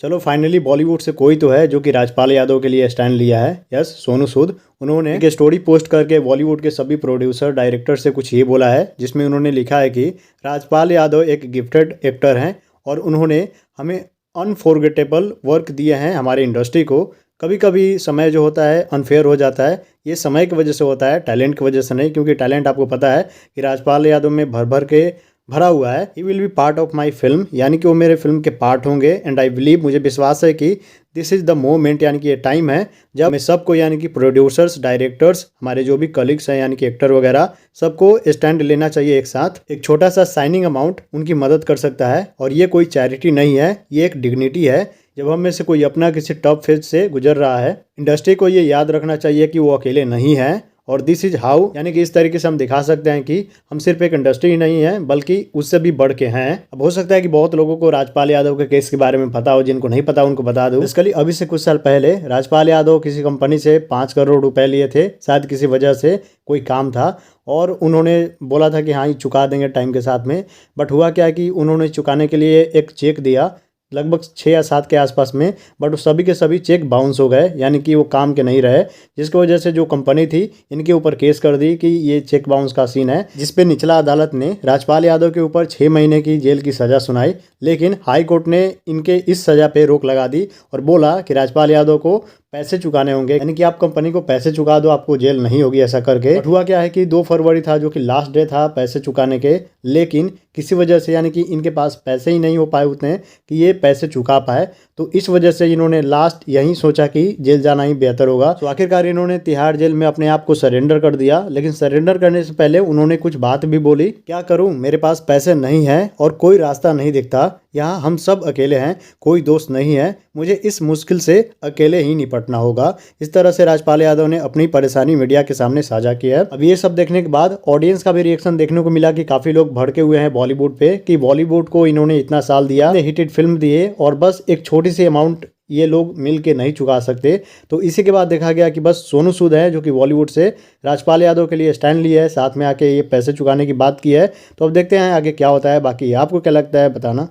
चलो फाइनली बॉलीवुड से कोई तो है जो कि राजपाल यादव के लिए स्टैंड लिया है। यस, सोनू सूद। उन्होंने एक स्टोरी पोस्ट करके बॉलीवुड के सभी प्रोड्यूसर डायरेक्टर से कुछ ये बोला है, जिसमें उन्होंने लिखा है कि राजपाल यादव एक गिफ्टेड एक्टर हैं और उन्होंने हमें अनफॉरगेटेबल वर्क दिए हैं हमारे इंडस्ट्री को। कभी कभी समय जो होता है अनफेयर हो जाता है, ये समय की वजह से होता है, टैलेंट की वजह से नहीं, क्योंकि टैलेंट आपको पता है कि राजपाल यादव में भर भर के भरा हुआ है। He will be part of my film, यानी कि वो मेरे फिल्म के पार्ट होंगे। एंड आई बिलीव, मुझे विश्वास है कि दिस इज़ द मोमेंट, यानी कि ये टाइम है जब मैं सबको, यानी कि प्रोड्यूसर्स, डायरेक्टर्स, हमारे जो भी कलीग्स हैं यानी कि एक्टर वगैरह, सबको स्टैंड लेना चाहिए एक साथ। एक छोटा सा साइनिंग अमाउंट उनकी मदद कर सकता है, और ये कोई चैरिटी नहीं है, ये एक डिग्निटी है। जब हम में से कोई अपना किसी टफ फेज से गुजर रहा है, इंडस्ट्री को ये याद रखना चाहिए कि वो अकेले नहीं है। और दिस इज हाउ, यानी कि इस तरीके से हम दिखा सकते हैं कि हम सिर्फ एक इंडस्ट्री ही नहीं है बल्कि उससे भी बढ़ के हैं। अब हो सकता है कि बहुत लोगों को राजपाल यादव के केस के बारे में पता हो, जिनको नहीं पता उनको बता दूं। बेसिकली अभी से कुछ साल पहले राजपाल यादव किसी कंपनी से 5 करोड़ रुपए लिए थे, शायद किसी वजह से कोई काम था, और उन्होंने बोला था कि हाँ ये चुका देंगे टाइम के साथ में। बट हुआ क्या कि उन्होंने चुकाने के लिए एक चेक दिया लगभग 6 या 7 के आसपास में, बट वो सभी के सभी चेक बाउंस हो गए, यानी कि वो काम के नहीं रहे, जिसकी वजह से जो कंपनी थी इनके ऊपर केस कर दी कि ये चेक बाउंस का सीन है, जिसपे निचला अदालत ने राजपाल यादव के ऊपर 6 महीने की जेल की सज़ा सुनाई। लेकिन हाई कोर्ट ने इनके इस सज़ा पे रोक लगा दी और बोला कि राजपाल यादव को पैसे चुकाने होंगे, यानी कि आप कंपनी को पैसे चुका दो, आपको जेल नहीं होगी, ऐसा करके। हुआ क्या है कि 2 फरवरी था जो कि लास्ट डे था पैसे चुकाने के, लेकिन किसी वजह से, यानी कि इनके पास पैसे ही नहीं हो पाए उतने कि ये पैसे चुका पाए, तो इस वजह से इन्होंने लास्ट यही सोचा कि जेल जाना ही बेहतर होगा। तो आखिरकार इन्होंने तिहाड़ जेल में अपने आप को सरेंडर कर दिया। लेकिन सरेंडर करने से पहले उन्होंने कुछ बात भी बोली, क्या करूं, मेरे पास पैसे नहीं है और कोई रास्ता नहीं दिखता, यहाँ हम सब अकेले हैं, कोई दोस्त नहीं है, मुझे इस मुश्किल से अकेले ही निपटना होगा। इस तरह से राजपाल यादव ने अपनी परेशानी मीडिया के सामने साझा की है। अब ये सब देखने के बाद ऑडियंस का भी रिएक्शन देखने को मिला कि काफी लोग भड़के हुए हैं बॉलीवुड पे, कि बॉलीवुड को इन्होंने इतना साल दिया, हिटेड फिल्म दिए, और बस एक छोटी सी अमाउंट ये लोग मिल के नहीं चुका सकते। तो इसी के बाद देखा गया कि बस सोनू सूद है जो कि बॉलीवुड से राजपाल यादव के लिए स्टैंड लिया है, साथ में आके ये पैसे चुकाने की बात की है। तो अब देखते हैं आगे क्या होता है। बाकी आपको क्या लगता है बताना।